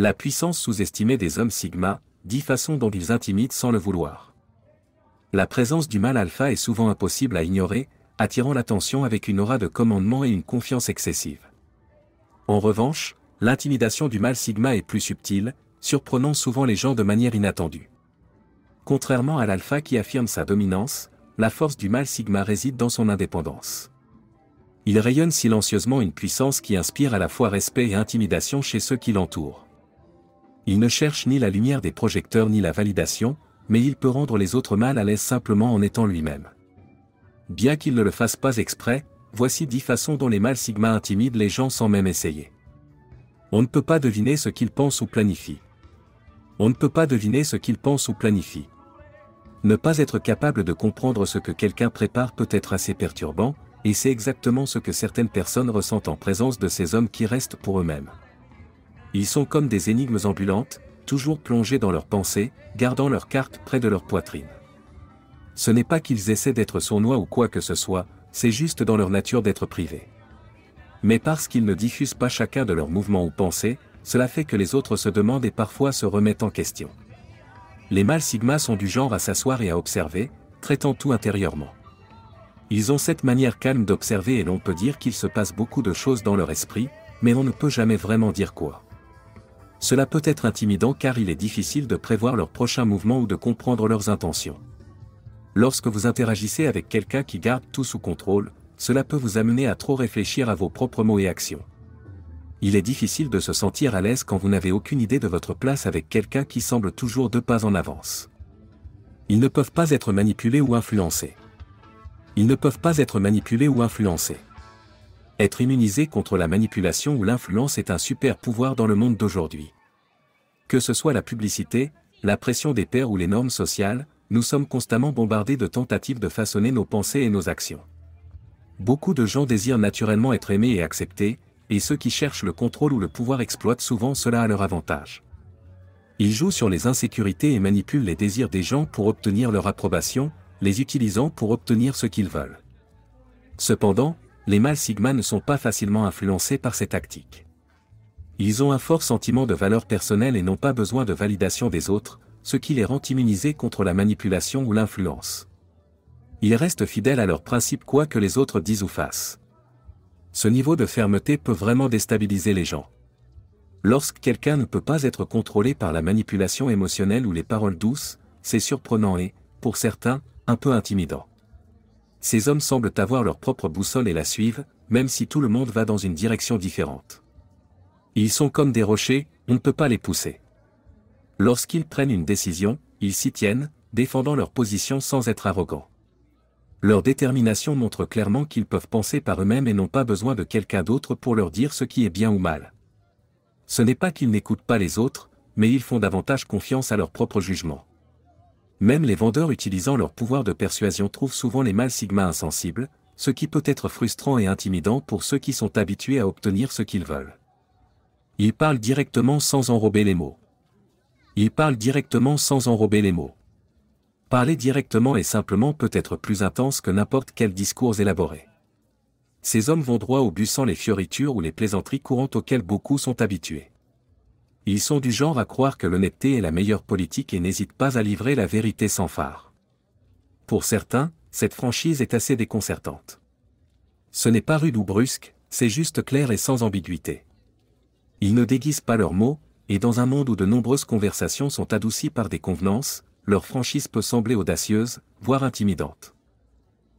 La puissance sous-estimée des hommes sigma, 10 façons dont ils intimident sans le vouloir. La présence du mâle alpha est souvent impossible à ignorer, attirant l'attention avec une aura de commandement et une confiance excessive. En revanche, l'intimidation du mâle sigma est plus subtile, surprenant souvent les gens de manière inattendue. Contrairement à l'alpha qui affirme sa dominance, la force du mâle sigma réside dans son indépendance. Il rayonne silencieusement une puissance qui inspire à la fois respect et intimidation chez ceux qui l'entourent. Il ne cherche ni la lumière des projecteurs ni la validation, mais il peut rendre les autres mâles à l'aise simplement en étant lui-même. Bien qu'il ne le fasse pas exprès, voici 10 façons dont les mâles sigma intimident les gens sans même essayer. On ne peut pas deviner ce qu'ils pensent ou planifient. On ne peut pas deviner ce qu'ils pensent ou planifient. Ne pas être capable de comprendre ce que quelqu'un prépare peut être assez perturbant, et c'est exactement ce que certaines personnes ressentent en présence de ces hommes qui restent pour eux-mêmes. Ils sont comme des énigmes ambulantes, toujours plongés dans leurs pensées, gardant leurs cartes près de leur poitrine. Ce n'est pas qu'ils essaient d'être sournois ou quoi que ce soit, c'est juste dans leur nature d'être privés. Mais parce qu'ils ne diffusent pas chacun de leurs mouvements ou pensées, cela fait que les autres se demandent et parfois se remettent en question. Les mâles sigma sont du genre à s'asseoir et à observer, traitant tout intérieurement. Ils ont cette manière calme d'observer et l'on peut dire qu'il se passe beaucoup de choses dans leur esprit, mais on ne peut jamais vraiment dire quoi. Cela peut être intimidant car il est difficile de prévoir leurs prochains mouvements ou de comprendre leurs intentions. Lorsque vous interagissez avec quelqu'un qui garde tout sous contrôle, cela peut vous amener à trop réfléchir à vos propres mots et actions. Il est difficile de se sentir à l'aise quand vous n'avez aucune idée de votre place avec quelqu'un qui semble toujours 2 pas en avance. Ils ne peuvent pas être manipulés ou influencés. Ils ne peuvent pas être manipulés ou influencés. Être immunisé contre la manipulation ou l'influence est un super pouvoir dans le monde d'aujourd'hui. Que ce soit la publicité, la pression des pairs ou les normes sociales, nous sommes constamment bombardés de tentatives de façonner nos pensées et nos actions. Beaucoup de gens désirent naturellement être aimés et acceptés, et ceux qui cherchent le contrôle ou le pouvoir exploitent souvent cela à leur avantage. Ils jouent sur les insécurités et manipulent les désirs des gens pour obtenir leur approbation, les utilisant pour obtenir ce qu'ils veulent. Cependant, les mâles sigma ne sont pas facilement influencés par ces tactiques. Ils ont un fort sentiment de valeur personnelle et n'ont pas besoin de validation des autres, ce qui les rend immunisés contre la manipulation ou l'influence. Ils restent fidèles à leurs principes quoi que les autres disent ou fassent. Ce niveau de fermeté peut vraiment déstabiliser les gens. Lorsque quelqu'un ne peut pas être contrôlé par la manipulation émotionnelle ou les paroles douces, c'est surprenant et, pour certains, un peu intimidant. Ces hommes semblent avoir leur propre boussole et la suivent, même si tout le monde va dans une direction différente. Ils sont comme des rochers, on ne peut pas les pousser. Lorsqu'ils prennent une décision, ils s'y tiennent, défendant leur position sans être arrogants. Leur détermination montre clairement qu'ils peuvent penser par eux-mêmes et n'ont pas besoin de quelqu'un d'autre pour leur dire ce qui est bien ou mal. Ce n'est pas qu'ils n'écoutent pas les autres, mais ils font davantage confiance à leur propre jugement. Même les vendeurs utilisant leur pouvoir de persuasion trouvent souvent les mâles sigma insensibles, ce qui peut être frustrant et intimidant pour ceux qui sont habitués à obtenir ce qu'ils veulent. Ils parlent directement sans enrober les mots. Ils parlent directement sans enrober les mots. Parler directement et simplement peut être plus intense que n'importe quel discours élaboré. Ces hommes vont droit au but sans les fioritures ou les plaisanteries courantes auxquelles beaucoup sont habitués. Ils sont du genre à croire que l'honnêteté est la meilleure politique et n'hésitent pas à livrer la vérité sans fard. Pour certains, cette franchise est assez déconcertante. Ce n'est pas rude ou brusque, c'est juste clair et sans ambiguïté. Ils ne déguisent pas leurs mots, et dans un monde où de nombreuses conversations sont adoucies par des convenances, leur franchise peut sembler audacieuse, voire intimidante.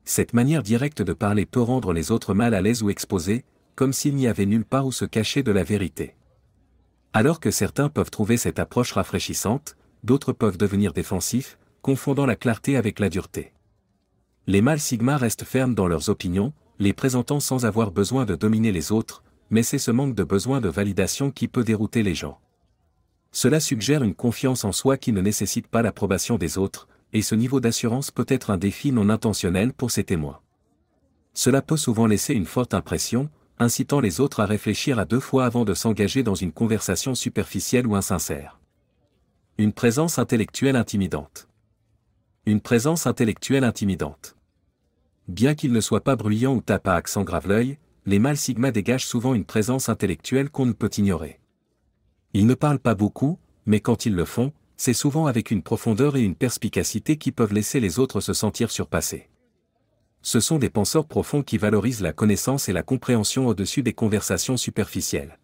Cette manière directe de parler peut rendre les autres mal à l'aise ou exposés, comme s'il n'y avait nulle part où se cacher de la vérité. Alors que certains peuvent trouver cette approche rafraîchissante, d'autres peuvent devenir défensifs, confondant la clarté avec la dureté. Les mâles sigma restent fermes dans leurs opinions, les présentant sans avoir besoin de dominer les autres, mais c'est ce manque de besoin de validation qui peut dérouter les gens. Cela suggère une confiance en soi qui ne nécessite pas l'approbation des autres, et ce niveau d'assurance peut être un défi non intentionnel pour ces témoins. Cela peut souvent laisser une forte impression, incitant les autres à réfléchir à 2 fois avant de s'engager dans une conversation superficielle ou insincère. Une présence intellectuelle intimidante. Une présence intellectuelle intimidante. Bien qu'ils ne soient pas bruyants ou tapent à accent grave l'œil, les mâles sigma dégagent souvent une présence intellectuelle qu'on ne peut ignorer. Ils ne parlent pas beaucoup, mais quand ils le font, c'est souvent avec une profondeur et une perspicacité qui peuvent laisser les autres se sentir surpassés. Ce sont des penseurs profonds qui valorisent la connaissance et la compréhension au-dessus des conversations superficielles.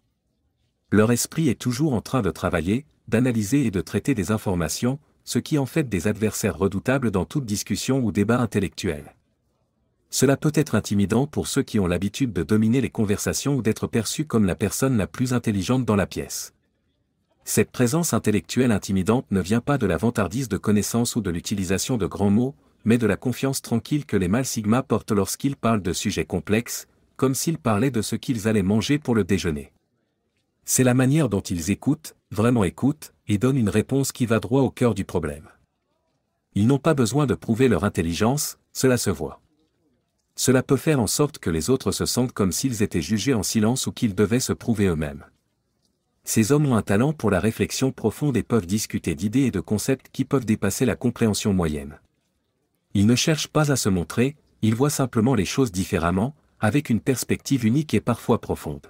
Leur esprit est toujours en train de travailler, d'analyser et de traiter des informations, ce qui en fait des adversaires redoutables dans toute discussion ou débat intellectuel. Cela peut être intimidant pour ceux qui ont l'habitude de dominer les conversations ou d'être perçus comme la personne la plus intelligente dans la pièce. Cette présence intellectuelle intimidante ne vient pas de la vantardise de connaissances ou de l'utilisation de grands mots, mais de la confiance tranquille que les mâles sigma portent lorsqu'ils parlent de sujets complexes, comme s'ils parlaient de ce qu'ils allaient manger pour le déjeuner. C'est la manière dont ils écoutent, vraiment écoutent, et donnent une réponse qui va droit au cœur du problème. Ils n'ont pas besoin de prouver leur intelligence, cela se voit. Cela peut faire en sorte que les autres se sentent comme s'ils étaient jugés en silence ou qu'ils devaient se prouver eux-mêmes. Ces hommes ont un talent pour la réflexion profonde et peuvent discuter d'idées et de concepts qui peuvent dépasser la compréhension moyenne. Ils ne cherchent pas à se montrer, ils voient simplement les choses différemment, avec une perspective unique et parfois profonde.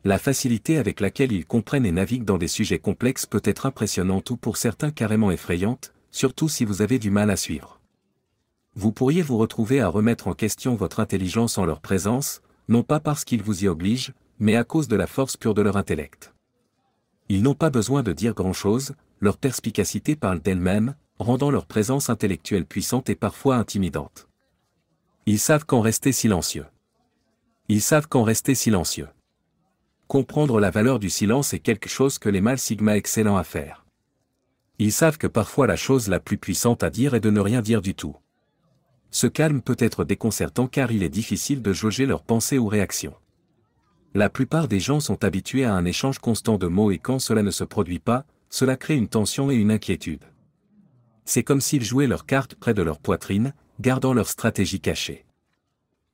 La facilité avec laquelle ils comprennent et naviguent dans des sujets complexes peut être impressionnante ou pour certains carrément effrayante, surtout si vous avez du mal à suivre. Vous pourriez vous retrouver à remettre en question votre intelligence en leur présence, non pas parce qu'ils vous y obligent, mais à cause de la force pure de leur intellect. Ils n'ont pas besoin de dire grand-chose, leur perspicacité parle d'elle-même, rendant leur présence intellectuelle puissante et parfois intimidante. Ils savent quand rester silencieux. Ils savent quand rester silencieux. Comprendre la valeur du silence est quelque chose que les mâles sigma excellent à faire. Ils savent que parfois la chose la plus puissante à dire est de ne rien dire du tout. Ce calme peut être déconcertant car il est difficile de jauger leurs pensées ou réactions. La plupart des gens sont habitués à un échange constant de mots et quand cela ne se produit pas, cela crée une tension et une inquiétude. C'est comme s'ils jouaient leurs cartes près de leur poitrine, gardant leur stratégie cachée.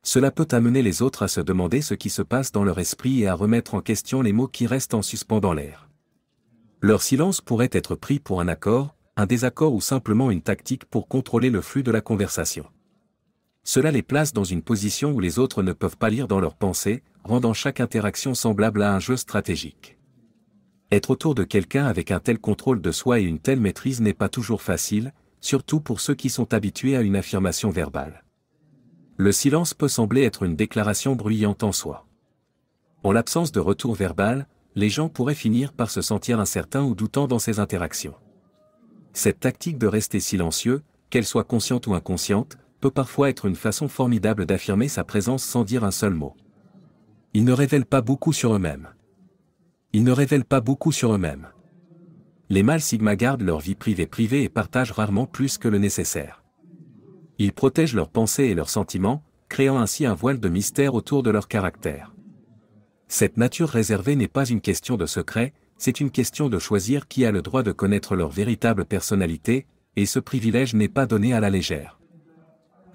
Cela peut amener les autres à se demander ce qui se passe dans leur esprit et à remettre en question les mots qui restent en suspens dans l'air. Leur silence pourrait être pris pour un accord, un désaccord ou simplement une tactique pour contrôler le flux de la conversation. Cela les place dans une position où les autres ne peuvent pas lire dans leurs pensées, rendant chaque interaction semblable à un jeu stratégique. Être autour de quelqu'un avec un tel contrôle de soi et une telle maîtrise n'est pas toujours facile, surtout pour ceux qui sont habitués à une affirmation verbale. Le silence peut sembler être une déclaration bruyante en soi. En l'absence de retour verbal, les gens pourraient finir par se sentir incertains ou doutants dans ces interactions. Cette tactique de rester silencieux, qu'elle soit consciente ou inconsciente, peut parfois être une façon formidable d'affirmer sa présence sans dire un seul mot. Ils ne révèlent pas beaucoup sur eux-mêmes. Ils ne révèlent pas beaucoup sur eux-mêmes. Les mâles sigma gardent leur vie privée et partagent rarement plus que le nécessaire. Ils protègent leurs pensées et leurs sentiments, créant ainsi un voile de mystère autour de leur caractère. Cette nature réservée n'est pas une question de secret, c'est une question de choisir qui a le droit de connaître leur véritable personnalité, et ce privilège n'est pas donné à la légère.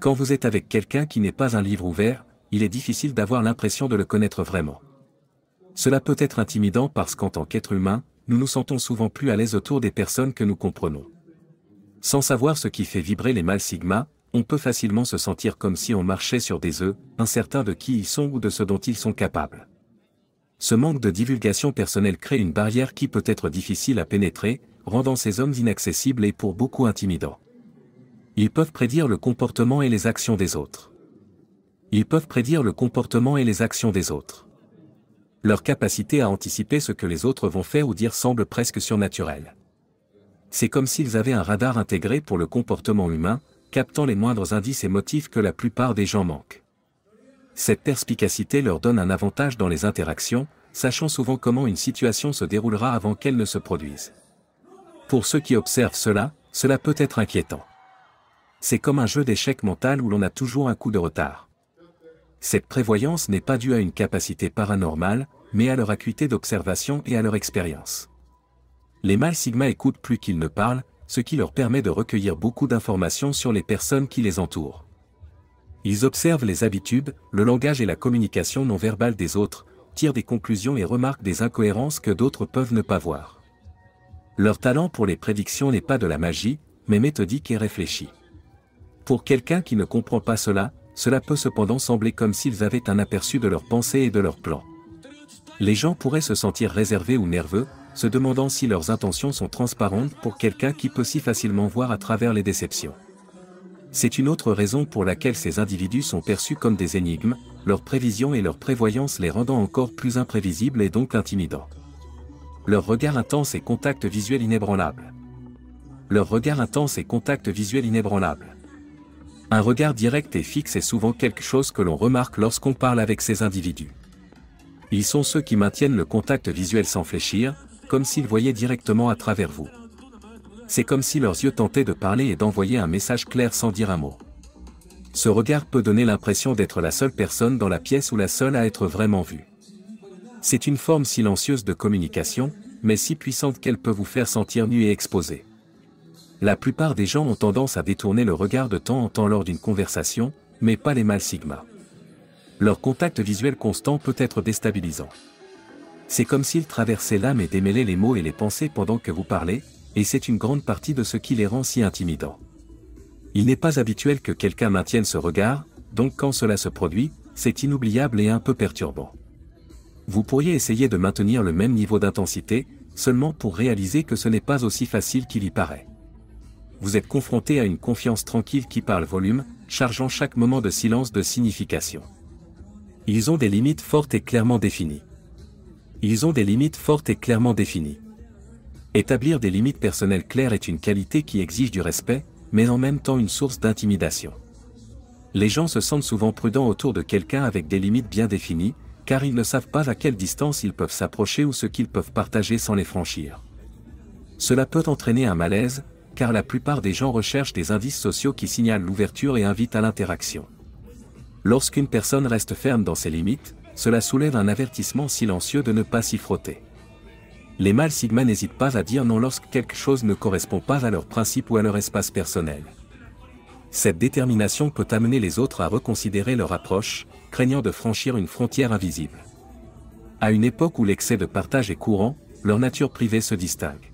Quand vous êtes avec quelqu'un qui n'est pas un livre ouvert, il est difficile d'avoir l'impression de le connaître vraiment. Cela peut être intimidant parce qu'en tant qu'être humain, nous nous sentons souvent plus à l'aise autour des personnes que nous comprenons. Sans savoir ce qui fait vibrer les mâles sigma, on peut facilement se sentir comme si on marchait sur des œufs, incertain de qui ils sont ou de ce dont ils sont capables. Ce manque de divulgation personnelle crée une barrière qui peut être difficile à pénétrer, rendant ces hommes inaccessibles et pour beaucoup intimidants. Ils peuvent prédire le comportement et les actions des autres. Ils peuvent prédire le comportement et les actions des autres. Leur capacité à anticiper ce que les autres vont faire ou dire semble presque surnaturelle. C'est comme s'ils avaient un radar intégré pour le comportement humain, captant les moindres indices et motifs que la plupart des gens manquent. Cette perspicacité leur donne un avantage dans les interactions, sachant souvent comment une situation se déroulera avant qu'elle ne se produise. Pour ceux qui observent cela, cela peut être inquiétant. C'est comme un jeu d'échecs mental où l'on a toujours un coup de retard. Cette prévoyance n'est pas due à une capacité paranormale, mais à leur acuité d'observation et à leur expérience. Les mâles sigma écoutent plus qu'ils ne parlent, ce qui leur permet de recueillir beaucoup d'informations sur les personnes qui les entourent. Ils observent les habitudes, le langage et la communication non verbale des autres, tirent des conclusions et remarquent des incohérences que d'autres peuvent ne pas voir. Leur talent pour les prédictions n'est pas de la magie, mais méthodique et réfléchi. Pour quelqu'un qui ne comprend pas cela, cela peut cependant sembler comme s'ils avaient un aperçu de leurs pensées et de leurs plans. Les gens pourraient se sentir réservés ou nerveux, se demandant si leurs intentions sont transparentes pour quelqu'un qui peut si facilement voir à travers les déceptions. C'est une autre raison pour laquelle ces individus sont perçus comme des énigmes, leurs prévisions et leur prévoyance les rendant encore plus imprévisibles et donc intimidants. Leur regard intense et contact visuel inébranlable. Leur regard intense et contact visuel inébranlable. Un regard direct et fixe est souvent quelque chose que l'on remarque lorsqu'on parle avec ces individus. Ils sont ceux qui maintiennent le contact visuel sans fléchir, comme s'ils voyaient directement à travers vous. C'est comme si leurs yeux tentaient de parler et d'envoyer un message clair sans dire un mot. Ce regard peut donner l'impression d'être la seule personne dans la pièce ou la seule à être vraiment vue. C'est une forme silencieuse de communication, mais si puissante qu'elle peut vous faire sentir nu et exposé. La plupart des gens ont tendance à détourner le regard de temps en temps lors d'une conversation, mais pas les mâles sigma. Leur contact visuel constant peut être déstabilisant. C'est comme s'ils traversaient l'âme et démêlaient les mots et les pensées pendant que vous parlez, et c'est une grande partie de ce qui les rend si intimidants. Il n'est pas habituel que quelqu'un maintienne ce regard, donc quand cela se produit, c'est inoubliable et un peu perturbant. Vous pourriez essayer de maintenir le même niveau d'intensité, seulement pour réaliser que ce n'est pas aussi facile qu'il y paraît. Vous êtes confronté à une confiance tranquille qui parle volume, chargeant chaque moment de silence de signification. Ils ont des limites fortes et clairement définies. Ils ont des limites fortes et clairement définies. Établir des limites personnelles claires est une qualité qui exige du respect, mais en même temps une source d'intimidation. Les gens se sentent souvent prudents autour de quelqu'un avec des limites bien définies, car ils ne savent pas à quelle distance ils peuvent s'approcher ou ce qu'ils peuvent partager sans les franchir. Cela peut entraîner un malaise, car la plupart des gens recherchent des indices sociaux qui signalent l'ouverture et invitent à l'interaction. Lorsqu'une personne reste ferme dans ses limites, cela soulève un avertissement silencieux de ne pas s'y frotter. Les mâles sigma n'hésitent pas à dire non lorsque quelque chose ne correspond pas à leurs principes ou à leur espace personnel. Cette détermination peut amener les autres à reconsidérer leur approche, craignant de franchir une frontière invisible. À une époque où l'excès de partage est courant, leur nature privée se distingue.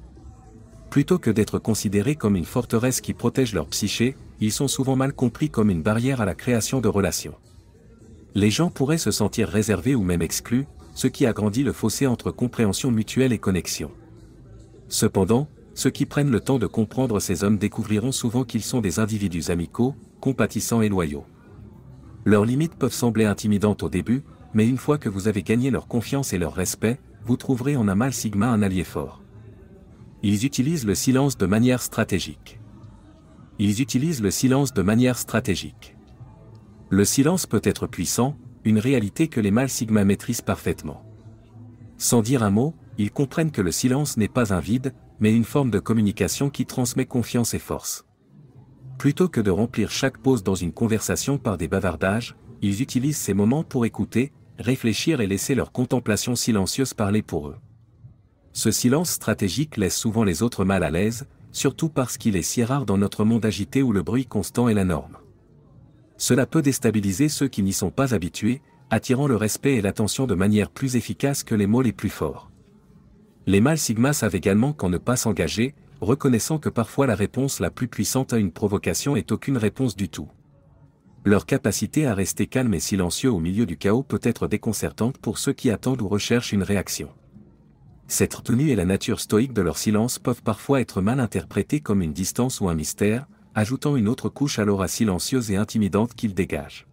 Plutôt que d'être considérés comme une forteresse qui protège leur psyché, ils sont souvent mal compris comme une barrière à la création de relations. Les gens pourraient se sentir réservés ou même exclus, ce qui agrandit le fossé entre compréhension mutuelle et connexion. Cependant, ceux qui prennent le temps de comprendre ces hommes découvriront souvent qu'ils sont des individus amicaux, compatissants et loyaux. Leurs limites peuvent sembler intimidantes au début, mais une fois que vous avez gagné leur confiance et leur respect, vous trouverez en un mâle sigma un allié fort. Ils utilisent le silence de manière stratégique. Ils utilisent le silence de manière stratégique. Le silence peut être puissant, une réalité que les mâles sigma maîtrisent parfaitement. Sans dire un mot, ils comprennent que le silence n'est pas un vide, mais une forme de communication qui transmet confiance et force. Plutôt que de remplir chaque pause dans une conversation par des bavardages, ils utilisent ces moments pour écouter, réfléchir et laisser leur contemplation silencieuse parler pour eux. Ce silence stratégique laisse souvent les autres mal à l'aise, surtout parce qu'il est si rare dans notre monde agité où le bruit constant est la norme. Cela peut déstabiliser ceux qui n'y sont pas habitués, attirant le respect et l'attention de manière plus efficace que les mots les plus forts. Les mâles sigma savent également quand ne pas s'engager, reconnaissant que parfois la réponse la plus puissante à une provocation est aucune réponse du tout. Leur capacité à rester calme et silencieux au milieu du chaos peut être déconcertante pour ceux qui attendent ou recherchent une réaction. Cette retenue et la nature stoïque de leur silence peuvent parfois être mal interprétées comme une distance ou un mystère, ajoutant une autre couche à l'aura silencieuse et intimidante qu'ils dégagent.